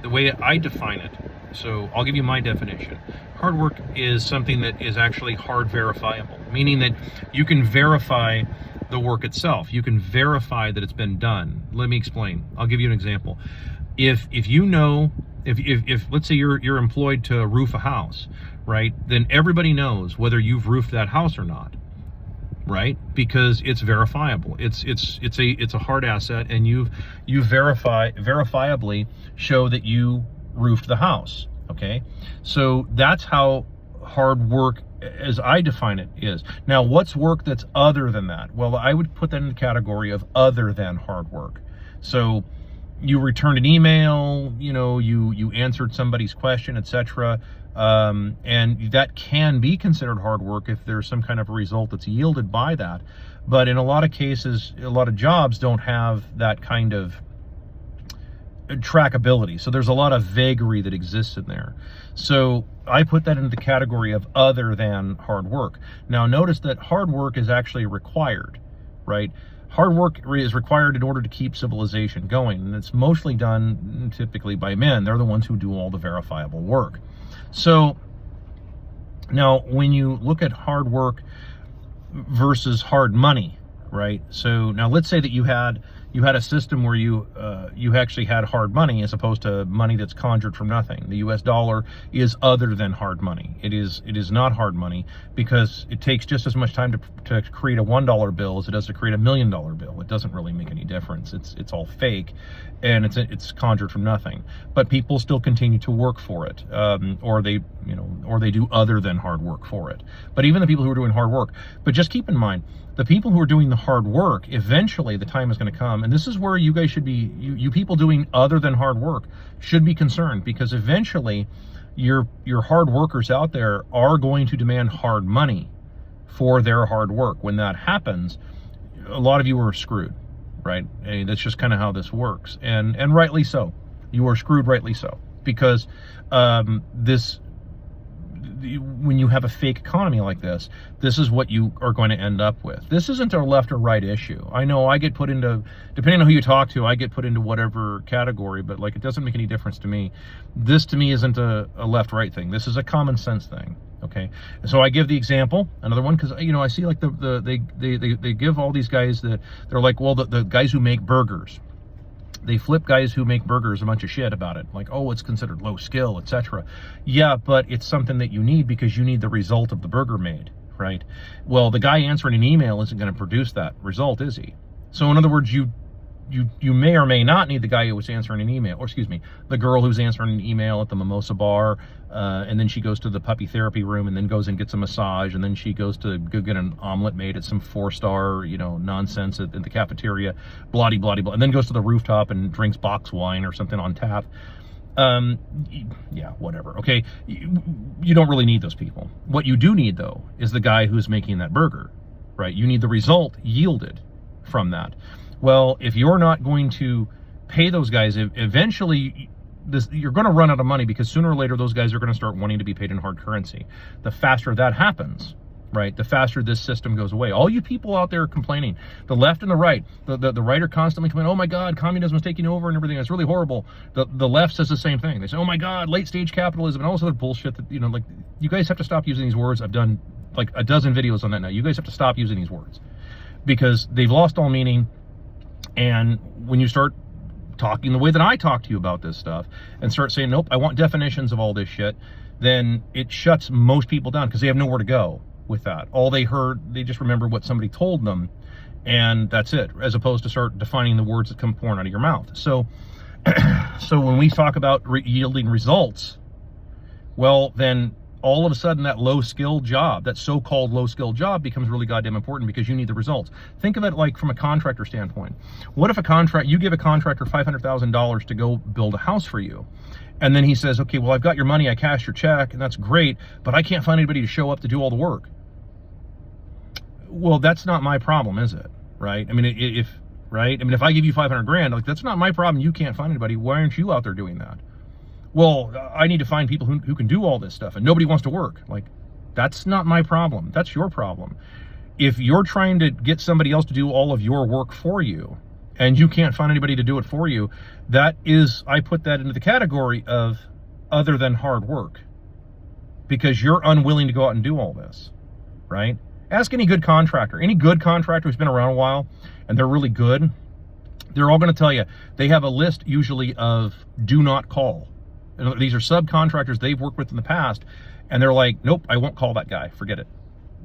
the way I define it, so I'll give you my definition. Hard work is something that is actually hard verifiable, meaning that you can verify the work itself. You can verify that it's been done. Let me explain. I'll give you an example. If you know, if let's say you're employed to roof a house, right? Then everybody knows whether you've roofed that house or not, right? Because it's verifiable. It's a hard asset, and you verifiably show that you roofed the house. Okay, so that's how hard work, as I define it, is. Now, what's work that's other than that? Well, I would put that in the category of other than hard work. So you returned an email, you answered somebody's question, etc. And that can be considered hard work if there's some kind of a result that's yielded by that. But in a lot of cases, a lot of jobs don't have that kind of trackability. So there's a lot of vagary that exists in there. So I put that into the category of other than hard work. Now notice that hard work is actually required, right? Hard work is required in order to keep civilization going, and it's mostly done typically by men. They're the ones who do all the verifiable work. So now when you look at hard work versus hard money, right? So now let's say that you had a system where you actually had hard money as opposed to money that's conjured from nothing. The US dollar is other than hard money. It is not hard money because it takes just as much time to create a $1 bill as it does to create $1 million bill. It doesn't really make any difference. It's all fake, and it's conjured from nothing. But people still continue to work for it, or they do other than hard work for it. But even the people who are doing hard work, but just keep in mind, the people who are doing the hard work, eventually the time is going to come, and this is where you guys should be, you people doing other than hard work should be concerned, because eventually your hard workers out there are going to demand hard money for their hard work. When that happens, a lot of you are screwed, right? And that's just kind of how this works, and rightly so. You are screwed, rightly so, because when you have a fake economy like this is what you are going to end up with. This isn't a left or right issue. I know I get put into, depending on who you talk to, I get put into whatever category, but like, it doesn't make any difference to me. This to me isn't a left-right thing. This is a common sense thing. Okay, so I give the example, another one, because I see like they give all these guys that they're like, well, the guys who make burgers, they flip guys who make burgers a bunch of shit about it, like, oh, it's considered low skill, etc. Yeah, but it's something that you need because you need the result of the burger made, right? Well, the guy answering an email isn't going to produce that result, is he? So in other words, you may or may not need the guy who was answering an email, or excuse me, the girl who's answering an email at the mimosa bar, and then she goes to the puppy therapy room, and then goes and gets a massage, and then she goes to go get an omelet made at some 4-star, nonsense at the cafeteria, blah, blah, blah, and then goes to the rooftop and drinks box wine or something on tap. Yeah, whatever. Okay, you don't really need those people. What you do need, though, is the guy who's making that burger, right? You need the result yielded from that. Well, if you're not going to pay those guys, eventually you're going to run out of money, because sooner or later those guys are going to start wanting to be paid in hard currency. The faster that happens, right, the faster this system goes away. All you people out there complaining, the left and the right, the right are constantly complaining, oh my God, communism is taking over and everything, it's really horrible. The left says the same thing. They say, oh my God, late stage capitalism, and all this other bullshit that, like, you guys have to stop using these words. I've done like a dozen videos on that now. You guys have to stop using these words because they've lost all meaning. And when you start talking the way that I talk to you about this stuff and start saying, nope, I want definitions of all this shit, then it shuts most people down, because they have nowhere to go with that. All they heard, they just remember what somebody told them, and that's it, as opposed to start defining the words that come pouring out of your mouth. So when we talk about yielding results, well, then all of a sudden that low-skill job, that so-called low-skill job, becomes really goddamn important, because you need the results. Think of it like from a contractor standpoint. What if you give a contractor $500,000 to go build a house for you, and then he says, okay, well, I've got your money, I cashed your check, and that's great, but I can't find anybody to show up to do all the work. Well, that's not my problem, is it? Right? I mean, if I give you 500 grand, like, that's not my problem. You can't find anybody. Why aren't you out there doing that? Well, I need to find people who can do all this stuff, and nobody wants to work. Like, that's not my problem. That's your problem. If you're trying to get somebody else to do all of your work for you, and you can't find anybody to do it for you, that is, I put that into the category of other than hard work, because you're unwilling to go out and do all this, right? Ask any good contractor who's been around a while and they're really good. They're all going to tell you they have a list usually of do not call. These are subcontractors they've worked with in the past, and they're like, nope, I won't call that guy. Forget it.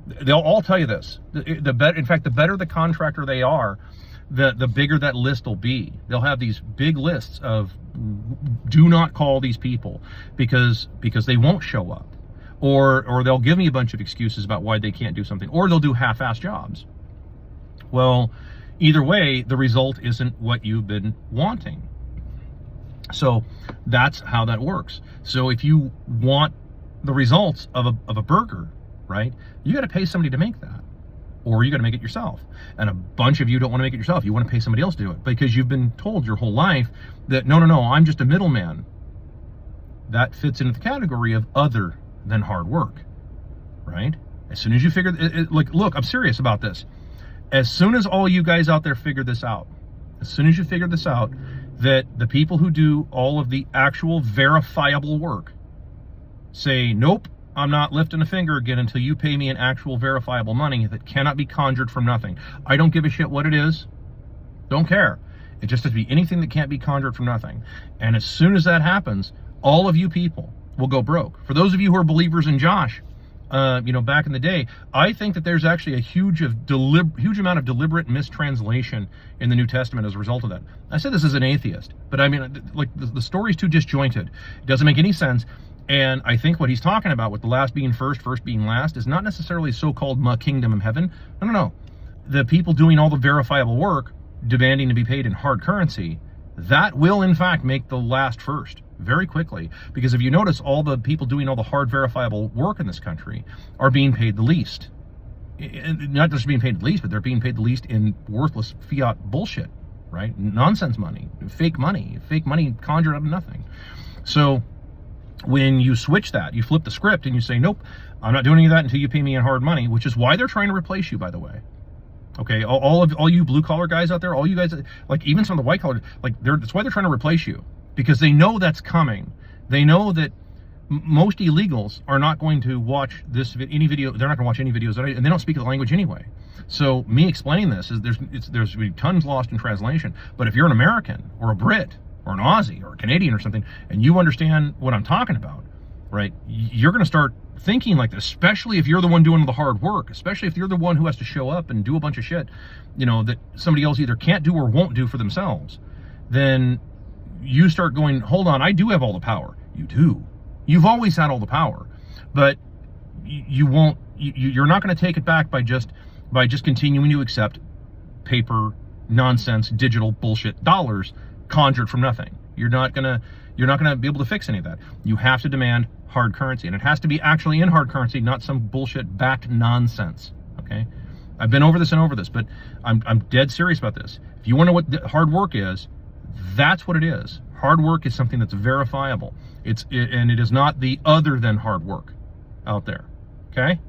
They'll all tell you this. In fact, the better the contractor they are, the bigger that list will be. They'll have these big lists of do not call these people because they won't show up, or they'll give me a bunch of excuses about why they can't do something, or they'll do half-assed jobs. Well, either way, the result isn't what you've been wanting. So that's how that works. So if you want the results of a burger, right, you got to pay somebody to make that, or you got to make it yourself. And a bunch of you don't want to make it yourself. You want to pay somebody else to do it because you've been told your whole life that no, I'm just a middleman. That fits into the category of other than hard work, right? As soon as you figure like, look, I'm serious about this. As soon as all you guys out there figure this out, that the people who do all of the actual verifiable work say, nope, I'm not lifting a finger again until you pay me an actual verifiable money that cannot be conjured from nothing. I don't give a shit what it is. Don't care. It just has to be anything that can't be conjured from nothing. And as soon as that happens, all of you people will go broke. For those of you who are believers in Josh, back in the day, I think that there's actually a huge amount of deliberate mistranslation in the New Testament as a result of that. I said this as an atheist, but I mean, like, the story's too disjointed. It doesn't make any sense. And I think what he's talking about with the last being first being last is not necessarily so-called kingdom of heaven. No. The people doing all the verifiable work, demanding to be paid in hard currency, that will in fact make the last first very quickly. Because if you notice, all the people doing all the hard verifiable work in this country are being paid the least. Not just being paid the least, but they're being paid the least in worthless fiat bullshit, right? Nonsense money, fake money conjured out of nothing. So when you switch that, you flip the script and you say, nope, I'm not doing any of that until you pay me in hard money, which is why they're trying to replace you, by the way. Okay, all you blue collar guys out there, all you guys, like even some of the white collar, like that's why they're trying to replace you, because they know that's coming. They know that most illegals are not going to watch any video. They're not going to watch any videos, and they don't speak the language anyway. So me explaining this is there's tons lost in translation. But if you're an American or a Brit or an Aussie or a Canadian or something, and you understand what I'm talking about, right, you're going to start thinking like this, especially if you're the one doing the hard work, especially if you're the one who has to show up and do a bunch of shit, that somebody else either can't do or won't do for themselves. Then you start going, hold on, I do have all the power. You do. You've always had all the power, but you're not going to take it back by just continuing to accept paper nonsense, digital bullshit dollars conjured from nothing. You're not gonna be able to fix any of that. You have to demand hard currency, and it has to be actually in hard currency, not some bullshit backed nonsense. Okay, I've been over this, but I'm dead serious about this. If you want to know what hard work is, that's what it is. Hard work is something that's verifiable. And it is not the other than hard work out there. Okay.